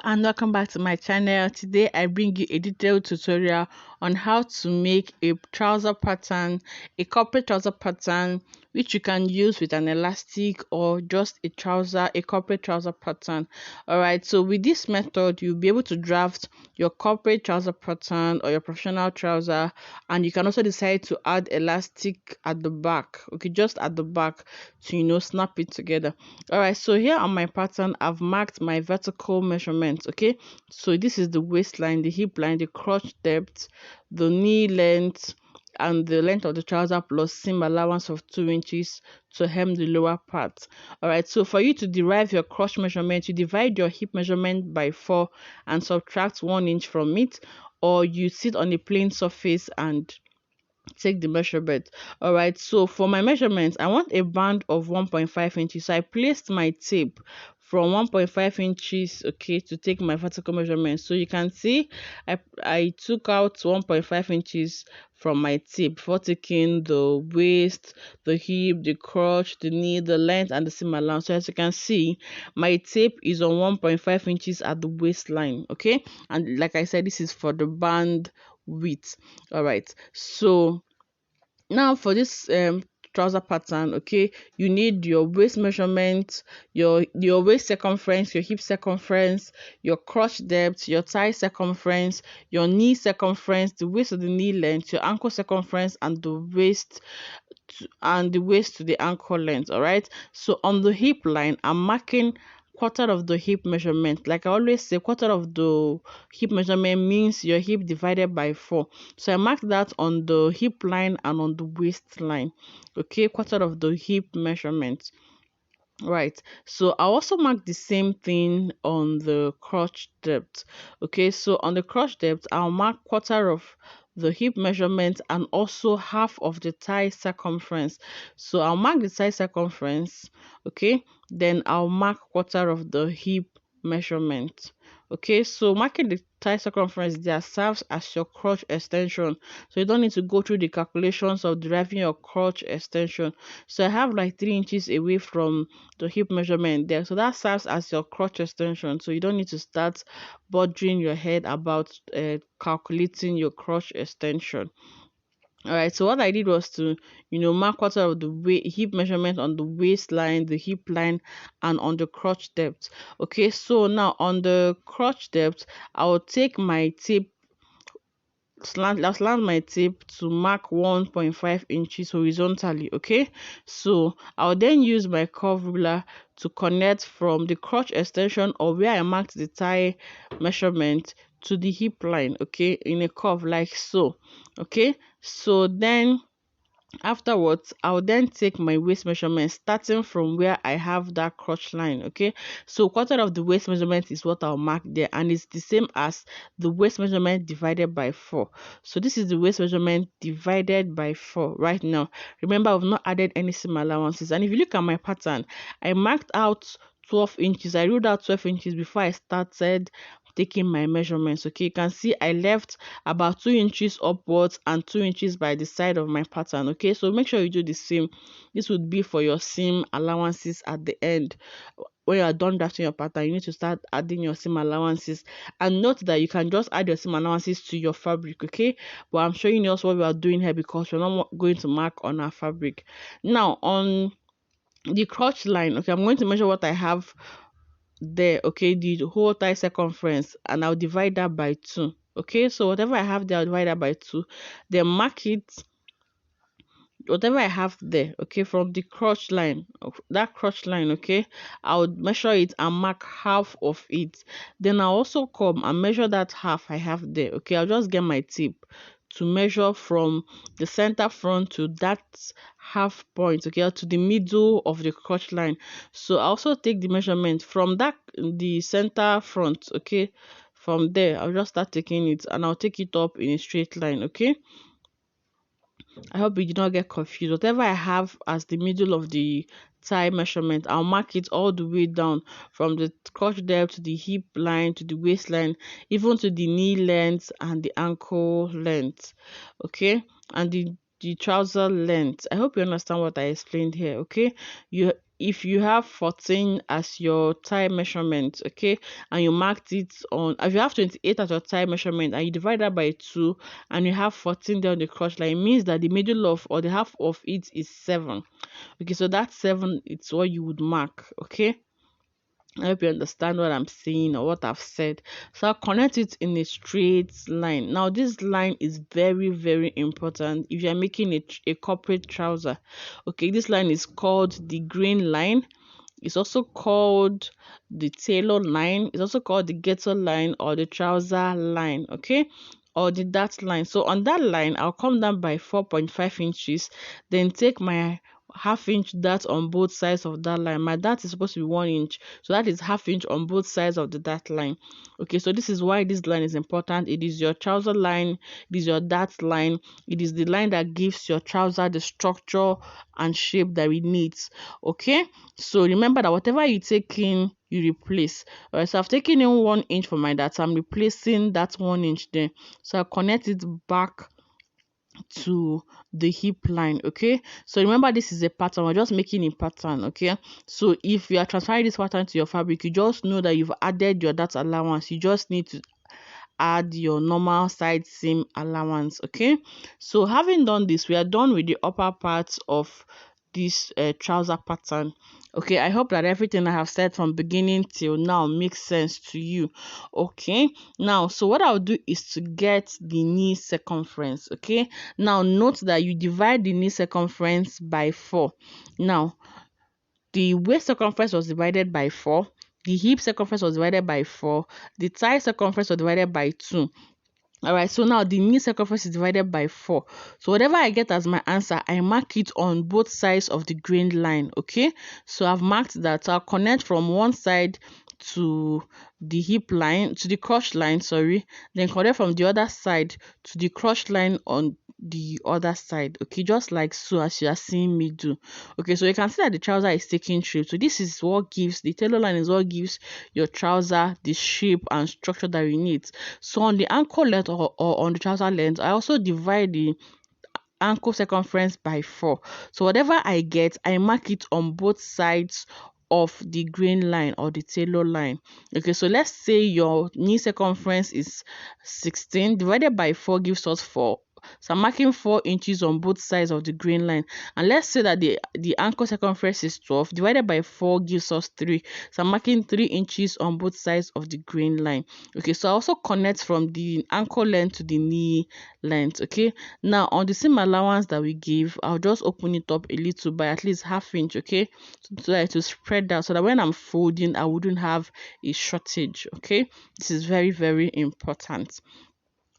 Hello and welcome back to my channel. Today I bring you a detailed tutorial on how to make a trouser pattern, a corporate trouser pattern, which you can use with an elastic or just a trouser, a corporate trouser pattern. Alright, so with this method you'll be able to draft your corporate trouser pattern or your professional trouser, and you can also decide to add elastic at the back, okay, just at the back to snap it together. Alright, so here on my pattern I've marked my vertical measurements. Okay, so this is the waistline, the hip line, the crotch depth, the knee length, and the length of the trouser plus seam allowance of 2 inches to hem the lower part. Alright, so for you to derive your crotch measurement, you divide your hip measurement by 4 and subtract 1 inch from it, or you sit on a plain surface and take the measurement. All right, so for my measurements I want a band of 1.5 inches, so I placed my tape from 1.5 inches, okay, to take my vertical measurement. So you can see I took out 1.5 inches from my tape before taking the waist, the hip, the crotch, the knee, the length, and the seam allowance. So as you can see, my tape is on 1.5 inches at the waistline. Okay, and like I said, this is for the band width. All right, so now for this trouser pattern, okay, you need your waist measurement, your waist circumference, your hip circumference, your crotch depth, your thigh circumference, your knee circumference, the waist of the knee length, your ankle circumference, and the waist to the ankle length. All right, so on the hip line I'm marking quarter of the hip measurement. Like I always say, quarter of the hip measurement means your hip divided by 4. So I mark that on the hip line and on the waistline. Okay, quarter of the hip measurement. Right, so I also mark the same thing on the crotch depth. Okay, so on the crotch depth I'll mark quarter of the hip measurement and also half of the thigh circumference. So I'll mark the thigh circumference, okay, then I'll mark quarter of the hip measurement. Okay, so marking the thigh circumference there serves as your crotch extension, so you don't need to go through the calculations of deriving your crotch extension. So I have like 3 inches away from the hip measurement there, so that serves as your crotch extension, so you don't need to start bothering your head about calculating your crotch extension. All right, so what I did was to mark quarter of the hip measurement on the waistline, the hip line, and on the crotch depth. Okay, so now on the crotch depth I'll take my tape, I'll slant my tape to mark 1.5 inches horizontally. Okay, so I'll then use my curve ruler to connect from the crotch extension or where I marked the thigh measurement to the hip line, okay, in a curve like so. Okay, so then afterwards I'll then take my waist measurement starting from where I have that crotch line. Okay, so quarter of the waist measurement is what I'll mark there, and it's the same as the waist measurement divided by 4. So this is the waist measurement divided by 4 right now. Remember, I've not added any seam allowances, and if you look at my pattern, I marked out 12 inches. I ruled out 12 inches before I started taking my measurements. Okay, you can see I left about 2 inches upwards and 2 inches by the side of my pattern. Okay, so make sure you do the same. This would be for your seam allowances at the end. When you are done drafting your pattern, you need to start adding your seam allowances, and note that you can just add your seam allowances to your fabric. Okay, but I'm showing you also what we are doing here because we're not going to mark on our fabric. Now on the crotch line, okay, I'm going to measure what I have there. Okay, the whole thigh circumference, and I'll divide that by 2. Okay, so whatever I have there I'll divide that by 2, then mark it, whatever I have there, okay, from the crotch line, that crotch line, okay, I'll measure it and mark half of it. Then I'll also come and measure that half I have there. Okay, I'll just get my tape to measure from the center front to that half point, okay, to the middle of the crotch line. So I also take the measurement from the center front. Okay, from there I'll just start taking it and I'll take it up in a straight line. Okay, I hope you did not get confused. Whatever I have as the middle of the thigh measurement, I'll mark it all the way down from the crotch depth to the hip line to the waistline, even to the knee length and the ankle length. Okay, and the trouser length. I hope you understand what I explained here. Okay, if you have 14 as your thigh measurement, okay, and you marked it on, if you have 28 as your thigh measurement and you divide that by 2 and you have 14 down the crotch line, it means that the middle of or the half of it is 7. Okay, so that 7, it's what you would mark. Okay, I hope you understand what I'm saying or what I've said. So I'll connect it in a straight line. Now this line is very, very important if you're making a corporate trouser. Okay, this line is called the grain line. It's also called the tailor line. It's also called the ghetto line or the trouser line. Okay, or the dart line. So on that line, I'll come down by 4.5 inches, then take my half-inch dart on both sides of that line. My dart is supposed to be 1 inch, so that is half-inch on both sides of the dart line. Okay, so this is why this line is important. It is your trouser line, it is your dart line, it is the line that gives your trouser the structure and shape that it needs. Okay, so remember that whatever you take in, you replace. All right, so I've taken in 1 inch for my dart, so I'm replacing that 1 inch there. So I'll connect it back to the hip line. Okay, so remember this is a pattern, we're just making a pattern. Okay, so if you are transferring this pattern to your fabric, you just know that you've added your dart allowance. You just need to add your normal side seam allowance. Okay, so having done this, we are done with the upper part of this trouser pattern. Okay, I hope that everything I have said from beginning till now makes sense to you. Okay, now so what I'll do is to get the knee circumference. Okay, now note that you divide the knee circumference by 4. Now the waist circumference was divided by 4, the hip circumference was divided by 4, the thigh circumference was divided by 2. All right, so now the knee circumference is divided by 4. So whatever I get as my answer, I mark it on both sides of the grain line. Okay, so I've marked that. I'll connect from one side to the hip line, to the crotch line, sorry, then connect from the other side to the crotch line on the other side. Okay, just like so, as you are seeing me do. Okay, so you can see that the trouser is taking shape. So this is what gives, the tailor line is what gives your trouser the shape and structure that you need. So on the ankle length or on the trouser length, I also divide the ankle circumference by 4. So whatever I get, I mark it on both sides of the grain line or the tailor line. Okay, so let's say your knee circumference is 16 divided by 4 gives us 4. So I'm marking 4 inches on both sides of the grain line. And let's say that the ankle circumference is 12 divided by 4 gives us 3. So I'm marking 3 inches on both sides of the grain line. Okay, so I also connect from the ankle length to the knee length. Okay, now on the seam allowance that we give, I'll just open it up a little by at least half inch. Okay, so that it will spread out, so that when I'm folding, I wouldn't have a shortage. Okay, this is very, very important.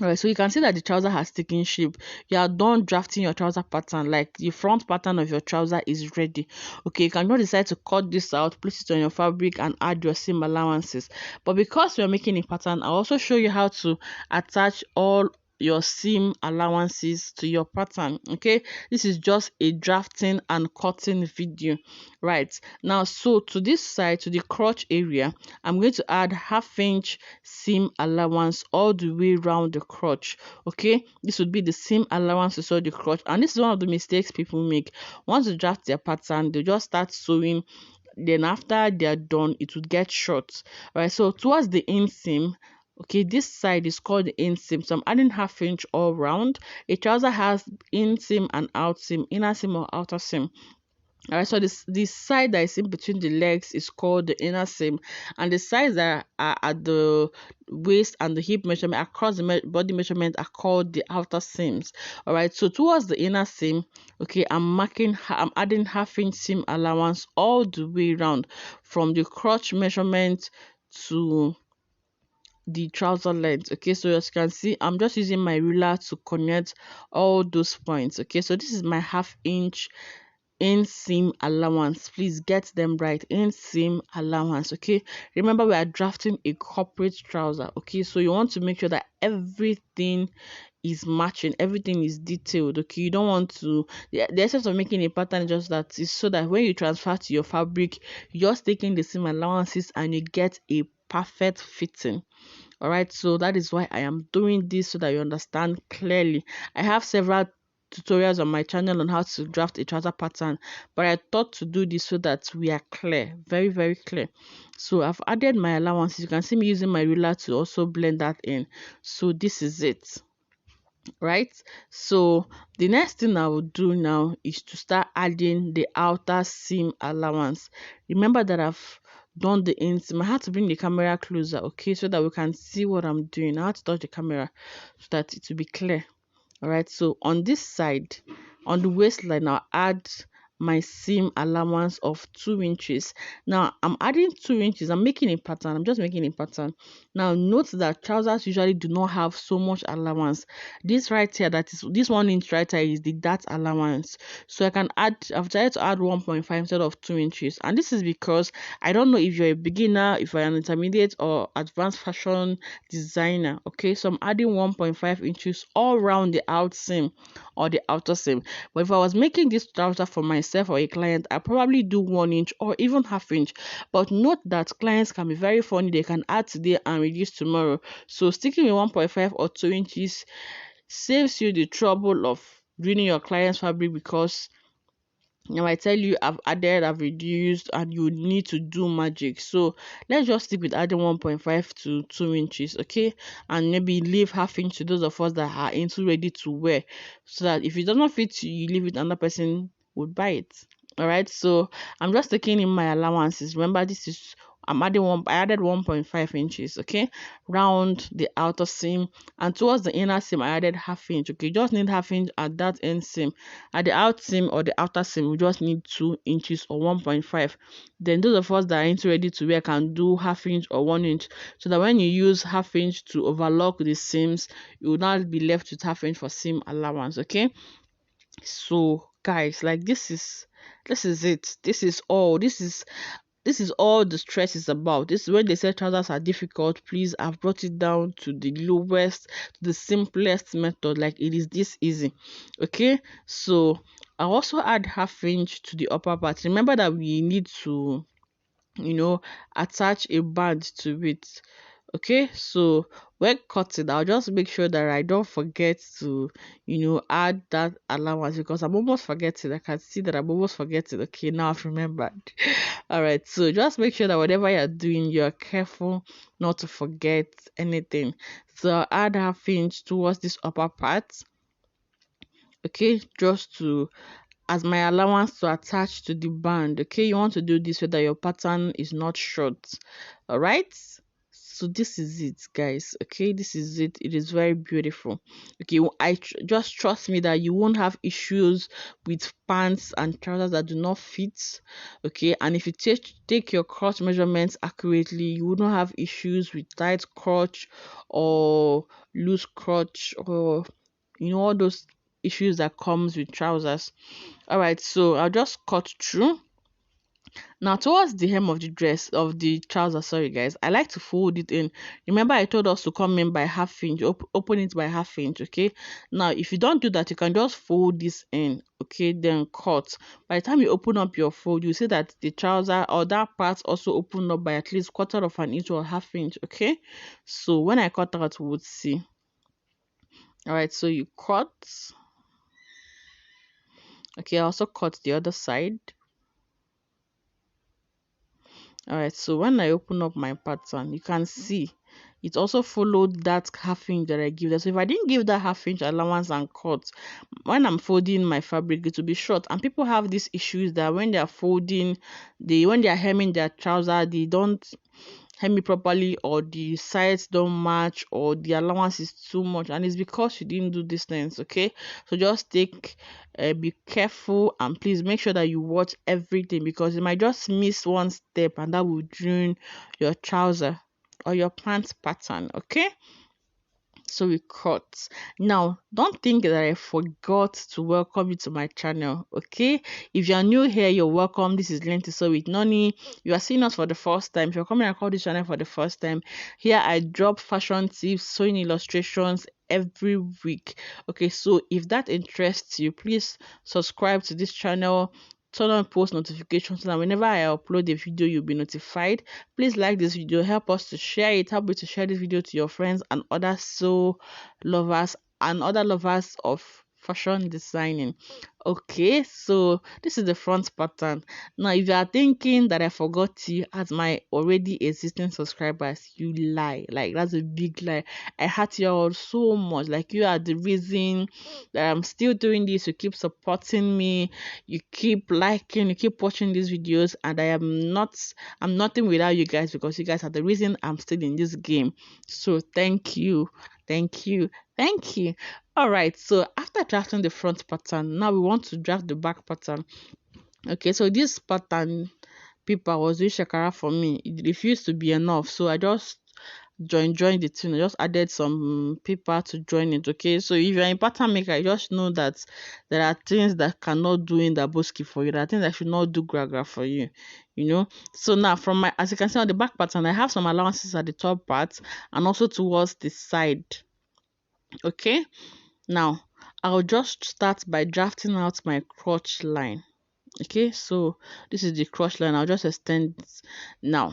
Alright, so you can see that the trouser has taken shape. You are done drafting your trouser pattern, like the front pattern of your trouser is ready. Okay, you can now decide to cut this out, place it on your fabric and add your seam allowances. But because we are making a pattern, I'll also show you how to attach all your seam allowances to your pattern. Okay, this is just a drafting and cutting video. Right, now so to this side, to the crotch area, I'm going to add half-inch seam allowance all the way around the crotch. Okay, this would be the seam allowance to sew the crotch, and this is one of the mistakes people make. Once you draft their pattern, they just start sewing, then after they are done, it would get short. All right, so towards the inseam, okay, this side is called the inseam, so I'm adding half-inch all round. A trouser has inseam and outseam, inner seam or outer seam. All right, so this side that is in between the legs is called the inner seam, and the sides that are at the waist and the hip measurement across the body measurement are called the outer seams. All right, so towards the inner seam, okay, I'm adding half-inch seam allowance all the way around from the crotch measurement to the trouser length. Okay, so as you can see, I'm just using my ruler to connect all those points. Okay, so this is my half-inch inseam allowance. Please get them right. Inseam allowance. Okay, remember we are drafting a corporate trouser. Okay, so you want to make sure that everything is matching, everything is detailed. Okay, you don't want to, the essence of making a pattern is just that, is so that when you transfer to your fabric, you're just taking the seam allowances and you get a perfect fitting. All right, so that is why I am doing this, so that you understand clearly. I have several tutorials on my channel on how to draft a trouser pattern, but I thought to do this so that we are clear, very, very clear. So I've added my allowances. You can see me using my ruler to also blend that in. So this is it, right? So the next thing I will do now is to start adding the outer seam allowance. Remember that I've done the inseam. I had to bring the camera closer, okay, so that we can see what I'm doing. I had to touch the camera so that it will be clear. All right, so on this side, on the waistline, I'll add my seam allowance of 2 inches. Now I'm adding 2 inches. I'm making a pattern. I'm just making a pattern. Now note that trousers usually do not have so much allowance. This right here, that is this 1 inch right here, is the dart allowance. So I can add, I've tried to add 1.5 instead of 2 inches, and this is because I don't know if you're a beginner, if you're an intermediate or advanced fashion designer. Okay, so I'm adding 1.5 inches all around the out seam or the outer seam. But if I was making this trouser for myself or a client, I probably do 1 inch or even half inch. But note that clients can be very funny. They can add today and reduce tomorrow. So sticking with 1.5 or 2 inches saves you the trouble of ruining your client's fabric, because now I tell you I've added, I've reduced, and you need to do magic. So let's just stick with adding 1.5 to 2 inches, okay? And maybe leave half inch to those of us that are into ready to wear, so that if it does not fit you, you leave it, another person would buy it. All right, so I'm just taking in my allowances. Remember, this is, I'm adding one, I added 1.5 inches, okay, round the outer seam, and towards the inner seam I added half inch. Okay, just need half inch at that end seam. At the out seam or the outer seam, we just need 2 inches or 1.5. Then those of us that are into ready to wear can do half inch or 1 inch, so that when you use half inch to overlock the seams, you will not be left with half inch for seam allowance. Okay, so guys, like this is it. This is all. This is all the stress is about. This is when they say trousers are difficult. Please, I've brought it down to the lowest, to the simplest method. Like, it is this easy. Okay, so I also add half inch to the upper part. Remember that we need to, attach a band to it. Okay, so when cutting, I'll just make sure that I don't forget to add that allowance, because I'm almost forgetting. I can see that I'm almost forgetting. Okay, now I've remembered. All right, so just make sure that whatever you're doing, you're careful not to forget anything. So I'll add half inch towards this upper part, okay, just to, as my allowance to attach to the band. Okay, you want to do this so that your pattern is not short. All right, so this is it, guys. Okay, this is it. It is very beautiful. Okay, just trust me that you won't have issues with pants and trousers that do not fit. Okay, and if you take your crotch measurements accurately, you will not have issues with tight crotch or loose crotch, or all those issues that comes with trousers. All right, so I'll just cut through. Now towards the hem of the dress, of the trouser, sorry guys, I like to fold it in. Remember I told us to come in by half inch, open it by half inch. Okay, now if you don't do that, you can just fold this in, okay, then cut. By the time you open up your fold, you see that the trouser or that part also opened up by at least 1/4 inch or half inch. Okay, so when I cut out, we would see. All right, so you cut. Okay, I also cut the other side. All right, so when I open up my pattern, you can see it also followed that half inch that I give there. So if I didn't give that half inch allowance and cut, when I'm folding my fabric, it will be short. And people have these issues that when they are folding, when they are hemming their trouser, they don't hem it properly, or the sides don't match, or the allowance is too much, and it's because you didn't do these things. Okay, so just be careful, and please make sure that you watch everything, because you might just miss one step and that will ruin your trouser or your pants pattern. Okay, so we cut. Now don't think that I forgot to welcome you to my channel. Okay, if you are new here, you're welcome. This is Learn to Sew with Noni. You are seeing us for the first time. If you're coming across this channel for the first time, here I drop fashion tips, sewing illustrations every week. Okay, so if that interests you, please subscribe to this channel, turn on post notifications, so that whenever I upload a video, you'll be notified. Please like this video, help us to share it, help me to share this video to your friends and other sew lovers and other lovers of fashion designing. Okay, so this is the front pattern. Now, if you are thinking that I forgot you as my already existing subscribers, you lie. Like, that's a big lie. I hurt you all so much. Like, you are the reason that I'm still doing this. You keep supporting me, you keep liking, you keep watching these videos, and I'm nothing without you guys, because you guys are the reason I'm still in this game. So thank you. Thank you. Thank you. All right, so after drafting the front pattern, now we want to draft the back pattern. Okay, so this pattern paper was doing shakara for me. It refused to be enough, so I just joined the thing. I just added some paper to join it. Okay, so if you're a pattern maker, you just know that there are things that cannot do in the boski for you. There are things that should not do gragra for you. You know. So now, from my, as you can see on the back pattern, I have some allowances at the top part and also towards the side. Okay. Now, I'll just start by drafting out my crotch line. Okay, so this is the crotch line. I'll just extend this. Now,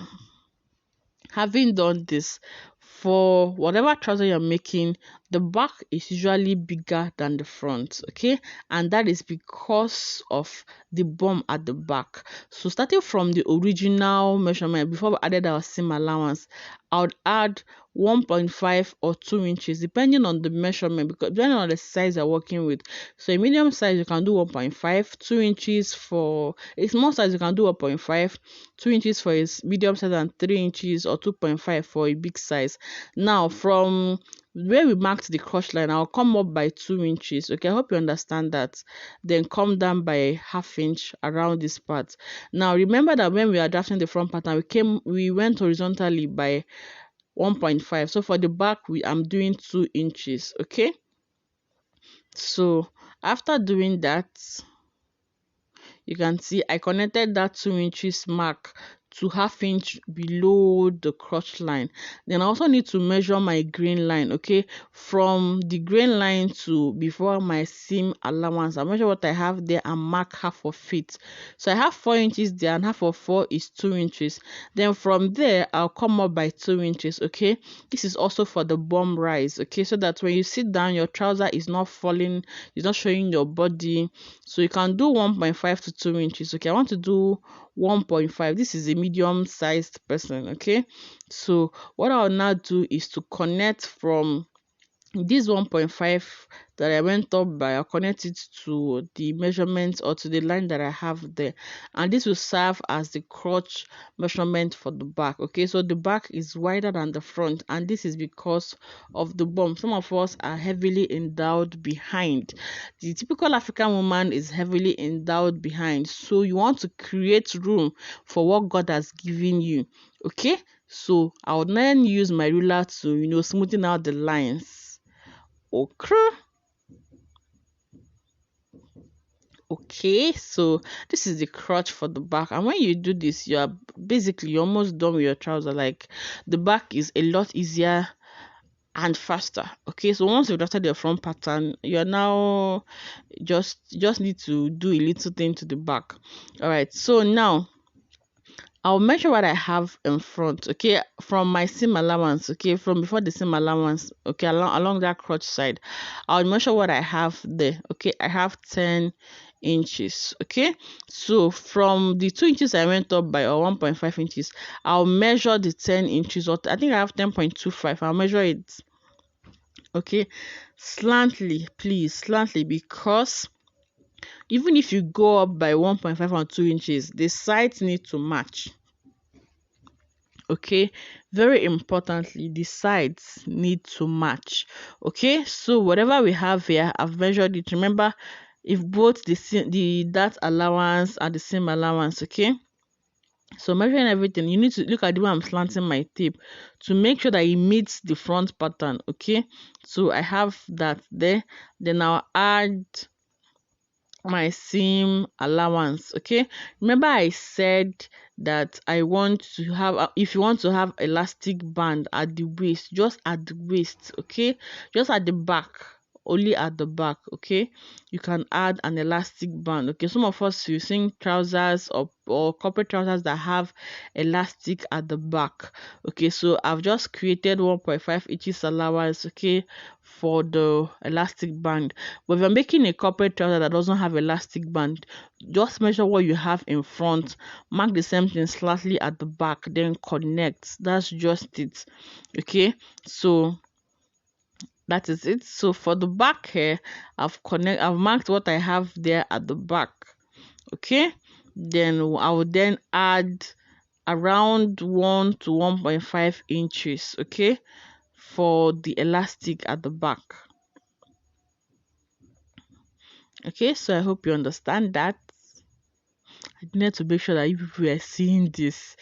having done this, for whatever trouser you're making, the back is usually bigger than the front, okay, and that is because of the bum at the back. So starting from the original measurement, before we added our seam allowance, I would add 1.5 or 2 inches depending on the measurement, because depending on the size you're working with. So a medium size you can do 1.5, 2 inches for a small size you can do 1.5, 2 inches for a medium size, and 3 inches or 2.5 for a big size. Now, from where we marked the crotch line, I'll come up by 2 inches. Okay, I hope you understand that. Then come down by ½ inch around this part. Now, remember that when we are drafting the front pattern, we went horizontally by 1.5. So for the back, I'm doing 2 inches. Okay, so after doing that, you can see I connected that 2 inches mark to ½ inch below the crotch line. Then I also need to measure my grain line, okay, from the grain line to before my seam allowance. I measure what I have there and mark half of it. So I have 4 inches there, and half of 4 is 2 inches. Then from there, I'll come up by 2 inches, okay. This is also for the bum rise, okay, so that when you sit down, your trouser is not falling, it's not showing your body. So you can do 1.5 to 2 inches. Okay, I want to do 1.5. This is a medium sized person. Okay, so what I'll now do is to connect from this 1.5 that I went up by. I'll connect it to the measurement or to the line that I have there, and this will serve as the crotch measurement for the back. Okay, so the back is wider than the front, and this is because of the bum. Some of us are heavily endowed behind. The typical African woman is heavily endowed behind, so you want to create room for what God has given you. Okay, so I'll then use my ruler to smoothen out the lines. Okay, so this is the crotch for the back, and when you do this, you're almost done with your trouser. Like, the back is a lot easier and faster. Okay, so once you've drafted your front pattern, you're now just need to do a little thing to the back. All right, so now I'll measure what I have in front, okay, from my seam allowance, okay, from before the seam allowance, okay, along that crotch side. I'll measure what I have there, okay. I have 10 inches, okay. So from the 2 inches I went up by, or 1.5 inches, I'll measure the 10 inches, or I think I have 10.25. I'll measure it, okay, slantly, please, slantly, because even if you go up by 1.5 and 2 inches, the sides need to match. Okay, very importantly, the sides need to match. Okay, so whatever we have here, I've measured it. Remember, if both that allowance and the same allowance, okay. So measuring everything, you need to look at the way I'm slanting my tape to make sure that it meets the front pattern. Okay, so I have that there. Then I'll add my seam allowance. Okay, remember I said that I want to have, if you want to have elastic band at the waist, just at the waist, okay, just at the back only at the back. Okay, you can add an elastic band. Okay, some of us using trousers or corporate trousers that have elastic at the back. Okay, so I've just created 1.5 inches allowance, okay, for the elastic band. But if you're making a corporate trouser that doesn't have elastic band, just measure what you have in front, mark the same thing slightly at the back, then connect. That's just it. Okay, so that is it. So for the back here, I've marked what I have there at the back. Okay, then I will then add around 1 to 1.5 inches, okay, for the elastic at the back. Okay, so I hope you understand that. I need to make sure that you people are seeing this.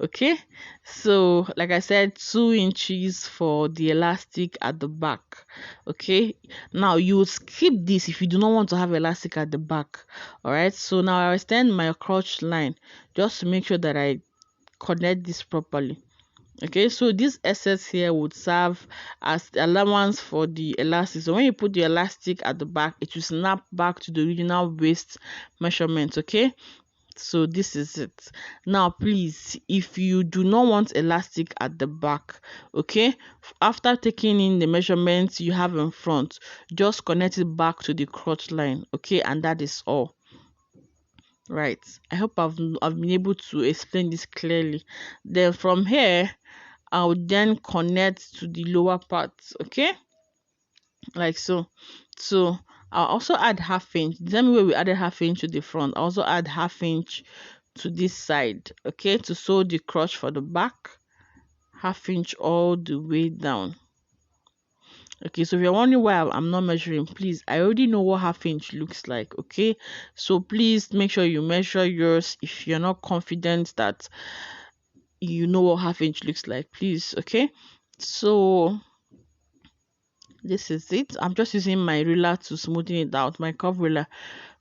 Okay, so like I said, 2 inches for the elastic at the back. Okay, now you skip this if you do not want to have elastic at the back. All right, so now I extend my crotch line just to make sure that I connect this properly. Okay, so this excess here would serve as the allowance for the elastic. So when you put the elastic at the back, it will snap back to the original waist measurement. Okay, so this is it. Now please, if you do not want elastic at the back, okay, after taking in the measurements you have in front, just connect it back to the crotch line. Okay, and that is all. Right, I hope I've been able to explain this clearly. Then from here I'll then connect to the lower part. Okay, like so. So I'll also add half inch. The same way we added half inch to the front, I'll also add half inch to this side. Okay, to sew the crotch for the back, half inch all the way down. Okay, so if you're wondering why I'm not measuring, please, I already know what half inch looks like. Okay, so please make sure you measure yours if you're not confident that you know what half inch looks like, please. Okay, so this is it. I'm just using my ruler to smoothen it out, my curve ruler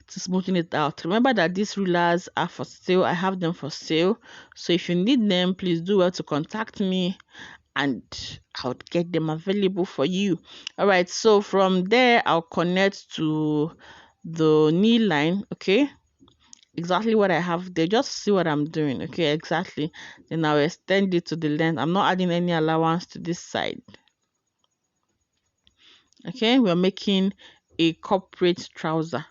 to smoothen it out. Remember that these rulers are for sale. I have them for sale, so if you need them, please do well to contact me and I'll get them available for you. All right, so from there I'll connect to the knee line. Okay, exactly what I have there, just see what I'm doing. Okay, exactly. Then I'll extend it to the length. I'm not adding any allowance to this side. Okay, we're making a corporate trouser.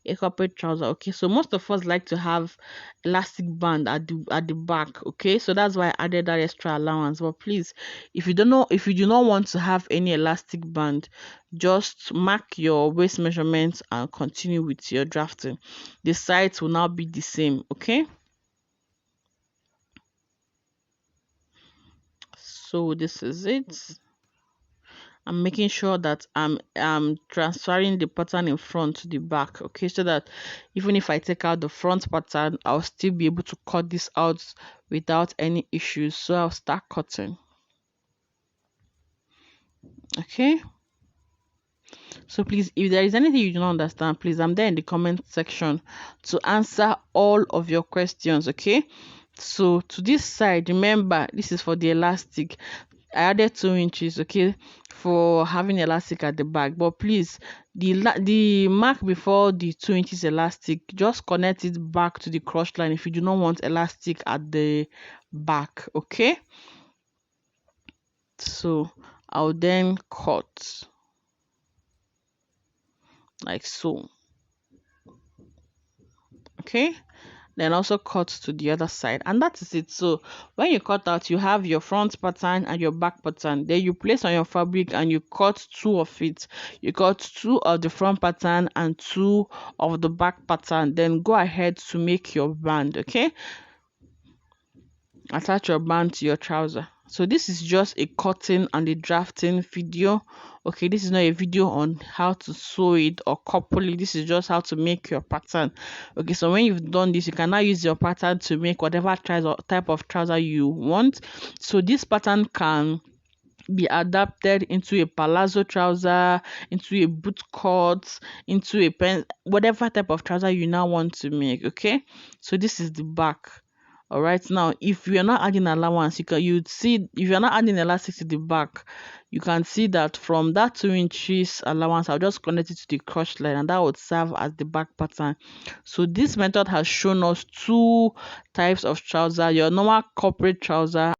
Okay, so most of us like to have elastic band at the back. Okay, so that's why I added that extra allowance. But please, if you do not want to have any elastic band, just mark your waist measurements and continue with your drafting. The sides will now be the same. Okay, so this is it. I'm making sure that I'm transferring the pattern in front to the back. Okay, so that even if I take out the front pattern, I'll still be able to cut this out without any issues. So I'll start cutting. Okay, so please, if there is anything you do not understand, please, I'm there in the comment section to answer all of your questions. Okay, so to this side, remember this is for the elastic. I added 2 inches, okay, for having elastic at the back. But please, the mark before the 2 inches elastic, just connect it back to the crotch line if you do not want elastic at the back. Okay, so I'll then cut like so. Okay, then also cut to the other side, and that is it. So when you cut out, you have your front pattern and your back pattern. Then you place on your fabric and you cut 2 of it. You cut 2 of the front pattern and 2 of the back pattern. Then go ahead to make your band. Okay, attach your band to your trouser. So this is just a cutting and a drafting video. Okay, this is not a video on how to sew it or couple it. This is just how to make your pattern. Okay, so when you've done this, you can now use your pattern to make whatever type of trouser you want. So this pattern can be adapted into a palazzo trouser, into a boot cut, into a pen, whatever type of trouser you now want to make. Okay, so this is the back. All right, now if you're not adding allowance, you'd see if you're not adding elastic to the back, you can see that from that 2 inches allowance, I'll just connect it to the crotch line, and that would serve as the back pattern. So this method has shown us two types of trouser: your normal corporate trouser